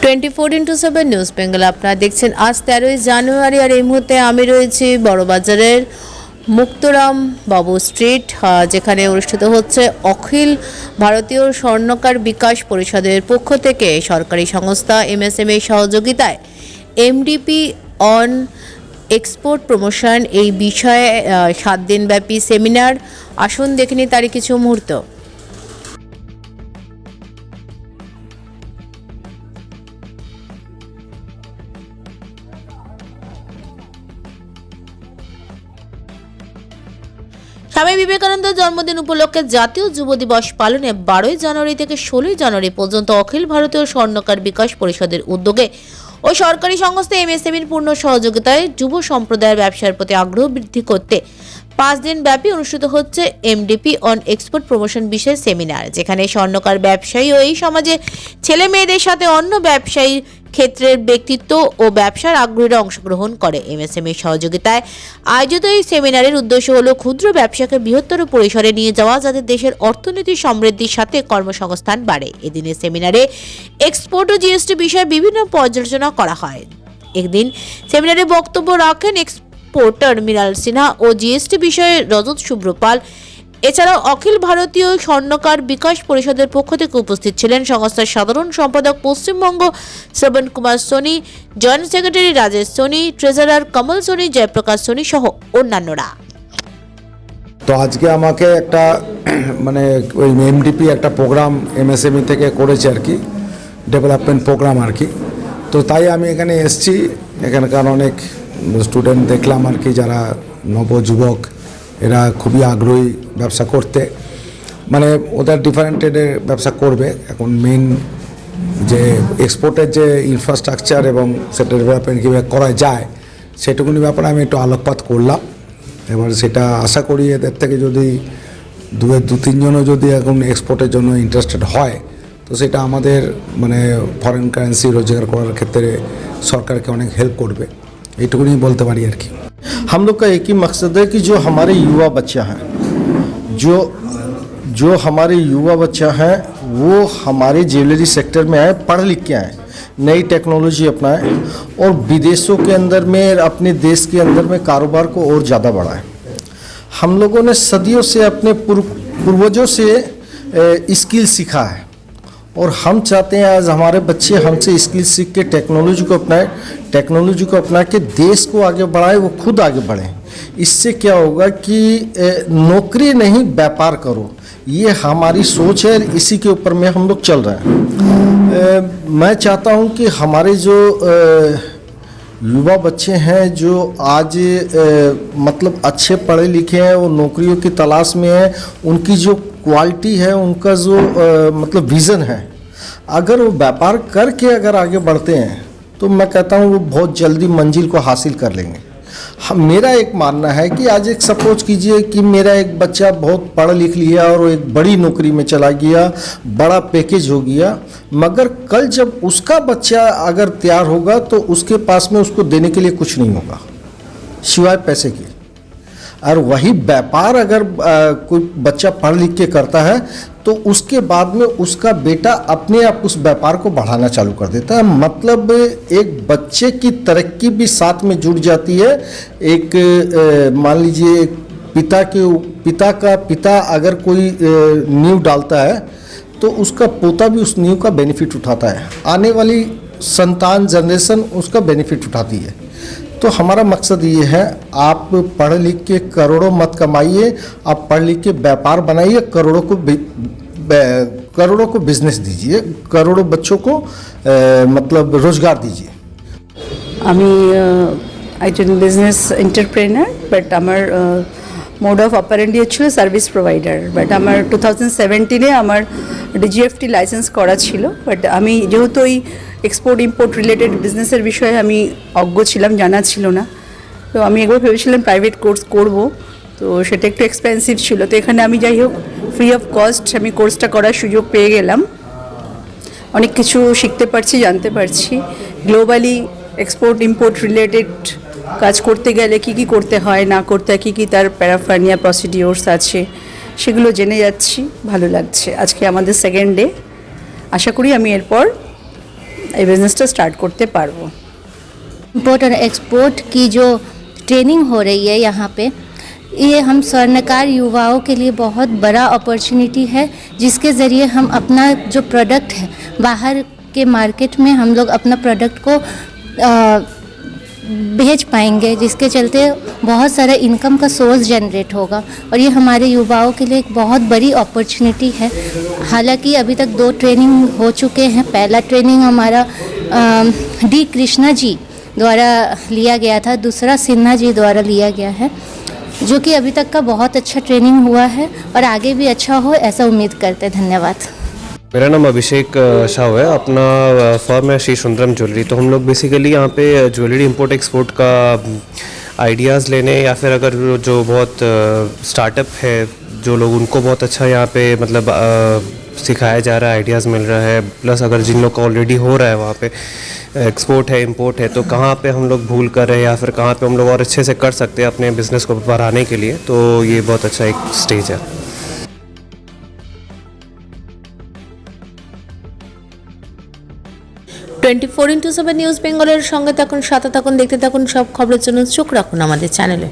24x7 news Bengal আপনারা দেখছেন। আজ 13ই জানুয়ারি আর এই মুহূর্তে আমি রয়েছি বড়বাজারের মুক্তরাম বাবু স্ট্রিট, যেখানে অনুষ্ঠিত হচ্ছে অখিল ভারতীয় স্বর্ণকার বিকাশ পরিষদের পক্ষ থেকে সরকারি সংস্থা এমএসএমই সহযোগিতায় এমডিপি অন এক্সপোর্ট প্রমোশন এই বিষয়ে 7 দিনব্যাপী সেমিনার। আসুন দেখে নিই তারই কিছু মুহূর্ত। স্বামী বিবেকানন্দের জন্মদিন উপলক্ষে জাতীয় যুব দিবস পালনে 12ই জানুয়ারি থেকে 16ই জানুয়ারি পর্যন্ত অখিল ভারতীয় স্বর্ণকার বিকাশ পরিষদের উদ্যোগে ও সরকারি সংস্থা এমএসএমইর পূর্ণ সহযোগিতায় যুব সম্প্রদায়ের ব্যবসার প্রতি আগ্রহ বৃদ্ধি করতে 5 দিন ব্যাপী অনুষ্ঠিত হচ্ছে এমডিপি অন এক্সপোর্ট প্রমোশন বিষয় সেমিনার, যেখানে স্বর্ণকার ব্যবসায়ী ও এই সমাজে ছেলে মেয়েদের সাথে অন্য ব্যবসায়ী ক্ষেত্রের ব্যক্তিত্ব ও ব্যবসার আগ্রহীরা অংশগ্রহণ করে। এমএসএমই সহযোগিতায় আয়োজিত এই সেমিনারের উদ্দেশ্য হলো ক্ষুদ্র ব্যবসাকে বৃহত্তর পরিসরে নিয়ে যাওয়া, যাতে দেশের অর্থনীতি সমৃদ্ধির সাথে কর্মসংস্থান বাড়ে। এদিনের সেমিনারে এক্সপোর্ট ও জিএসটি বিষয়ে বিভিন্ন পর্যালোচনা করা হয়। একদিন সেমিনারে বক্তব্য রাখেন এক্সপোর্টার মৃণাল সিনহা ও জিএসটি বিষয়ে রজত শুভ্রপাল। এছাড়াও অখিল ভারতীয় স্বর্ণকার বিকাশ পরিষদের পক্ষ থেকে উপস্থিত ছিলেন সংস্থার সাধারণ সম্পাদক Paschimbanga Shravan Kumar Soni, joint secretary Rajesh Soni, treasurer Kamal Soni, Jayprakash Soni সহ অন্যান্যরা। তো আজকে আমাকে একটা মানে ওই এমডিপি একটা প্রোগ্রাম এমএসএমই থেকে করেছে আর কি, ডেভেলপমেন্ট প্রোগ্রাম আর কি। তো তাই আমি এখানে এসেছি। এখানকার অনেক স্টুডেন্ট দেখলাম আর কি, যারা নবযুবক, এরা খুবই আগ্রহী ব্যবসা করতে, মানে ওদের ডিফারেন্টেডে ব্যবসা করবে। এখন মেন যে এক্সপোর্টের যে ইনফ্রাস্ট্রাকচার এবং সেটা ডেভেলপমেন্ট কীভাবে করা যায় সেটুকুনি ব্যাপারে আমি একটু আলোকপাত করলাম। এবার সেটা আশা করি এদের থেকে যদি দু তিনজনও যদি এখন এক্সপোর্টের জন্য ইন্টারেস্টেড হয়, তো সেটা আমাদের মানে ফরেন কারেন্সি রোজগার করার ক্ষেত্রে সরকারকে অনেক হেল্প করবে, এইটুকুনি বলতে পারি আর কি। हम लोग का एक ही मकसद है कि जो हमारे युवा बच्चा हैं, जो हमारे युवा बच्चा हैं वो हमारे ज्वेलरी सेक्टर में आए, पढ़ लिख के आए, नई टेक्नोलॉजी अपनाएं और विदेशों के अंदर में, अपने देश के अंदर में कारोबार को और ज़्यादा बढ़ाएं। हम लोगों ने सदियों से अपने पूर्वजों से स्किल सीखा है और हम चाहते हैं आज हमारे बच्चे हमसे स्किल सीख के टेक्नोलॉजी को अपना के देश को आगे बढ़ाए, वो खुद आगे बढ़ें। इससे क्या होगा कि नौकरी नहीं व्यापार करो, ये हमारी सोच है, इसी के ऊपर में हम लोग चल रहे हैं। मैं चाहता हूँ कि हमारे जो युवा बच्चे हैं जो आज मतलब अच्छे पढ़े लिखे हैं, वो नौकरियों की तलाश में हैं, उनकी जो क्वालिटी है, उनका जो मतलब विज़न है, अगर वो व्यापार करके अगर आगे बढ़ते हैं तो मैं कहता हूँ वो बहुत जल्दी मंजिल को हासिल कर लेंगे। मेरा एक मानना है कि आज एक सपोज कीजिए कि मेरा एक बच्चा बहुत पढ़ लिख लिया और वो एक बड़ी नौकरी में चला गया, बड़ा पैकेज हो गया, मगर कल जब उसका बच्चा अगर तैयार होगा तो उसके पास में उसको देने के लिए कुछ नहीं होगा सिवाय पैसे के। और वही व्यापार अगर कोई बच्चा पढ़ लिख के करता है तो उसके बाद में उसका बेटा अपने आप उस व्यापार को बढ़ाना चालू कर देता है। मतलब एक बच्चे की तरक्की भी साथ में जुड़ जाती है। एक मान लीजिए पिता अगर कोई नींव डालता है तो उसका पोता भी उस नींव का बेनिफिट उठाता है, आने वाली संतान जनरेशन उसका बेनिफिट उठाती है। तो हमारा मकसद ये है, आप पढ़ लिख के करोड़ों मत कमाइए, आप पढ़ लिख के व्यापार बनाइए, करोड़ों को बिजनेस दीजिए, करोड़ों बच्चों को मतलब रोजगार दीजिए। আমি একজন বিজনেস এন্টারপ্রেনার, বাট আমার মোড অফ অপারেন্ডি ছিল সার্ভিস প্রোভাইডার। বাট আমার 2017 আমার ডিজিএফটি লাইসেন্স করা ছিল, বাট আমি যেহেতু ওই এক্সপোর্ট ইম্পোর্ট রিলেটেড বিজনেসের বিষয়ে আমি অজ্ঞ ছিলাম, জানা ছিল না। তো আমি একবার ভেবেছিলাম প্রাইভেট কোর্স করব, তো সেটা একটু এক্সপেন্সিভ ছিল। তো এখানে আমি যাই হোক ফ্রি অফ কস্ট আমি কোর্সটা করার সুযোগ পেয়ে গেলাম। অনেক কিছু শিখতে পারছি, জানতে পারছি। গ্লোবালি এক্সপোর্ট ইম্পোর্ট রিলেটেড কাজ করতে গেলে কী কী করতে হয়, না করতে হয়, কী কী তার প্যারাফার্নিয়া প্রসিডিওর্স আছে, সেগুলো জেনে যাচ্ছি। ভালো লাগছে। আজকে আমাদের সেকেন্ড ডে। আশা করি আমি এরপর এই বিজনেসটা স্টার্ট করতে পারবো। इम्पोर्ट और एक्सपोर्ट की जो ट्रेनिंग हो रही है यहाँ पे, ये हम स्वर्णकार युवाओं के लिए बहुत बड़ा अपॉर्चुनिटी है, जिसके ज़रिए हम अपना जो प्रोडक्ट है बाहर के मार्केट में हम लोग अपना प्रोडक्ट को भेज पाएंगे, जिसके चलते बहुत सारा इनकम का सोर्स जनरेट होगा और ये हमारे युवाओं के लिए एक बहुत बड़ी अपॉर्चुनिटी है। हालांकि अभी तक 2 ट्रेनिंग हो चुके हैं। पहला ट्रेनिंग हमारा डी कृष्णा जी द्वारा लिया गया था, दूसरा सिन्हा जी द्वारा लिया गया है, जो कि अभी तक का बहुत अच्छा ट्रेनिंग हुआ है और आगे भी अच्छा हो ऐसा उम्मीद करते हैं। धन्यवाद। मेरा नाम अभिषेक शाह है, अपना फर्म है श्री सुंदरम ज्वेलरी। तो हम लोग बेसिकली यहाँ पे ज्वेलरी इंपोर्ट एक्सपोर्ट का आइडियाज़ लेने, या फिर अगर जो बहुत स्टार्टअप है जो लोग, उनको बहुत अच्छा यहाँ पे मतलब सिखाया जा रहा है, आइडियाज़ मिल रहा है। प्लस अगर जिन लोग का ऑलरेडी हो रहा है वहाँ पे एक्सपोर्ट है, इंपोर्ट है, तो कहाँ पे हम लोग भूल कर रहे हैं या फिर कहाँ पे हम लोग और अच्छे से कर सकते हैं अपने बिज़नेस को बढ़ाने के लिए, तो ये बहुत अच्छा एक स्टेज है। 24x7 নিউজ বেঙ্গলের সঙ্গে থাকুন, সাথে থাকুন, দেখতে থাকুন সব খবরের জন্য চোখ রাখুন আমাদের চ্যানেলে।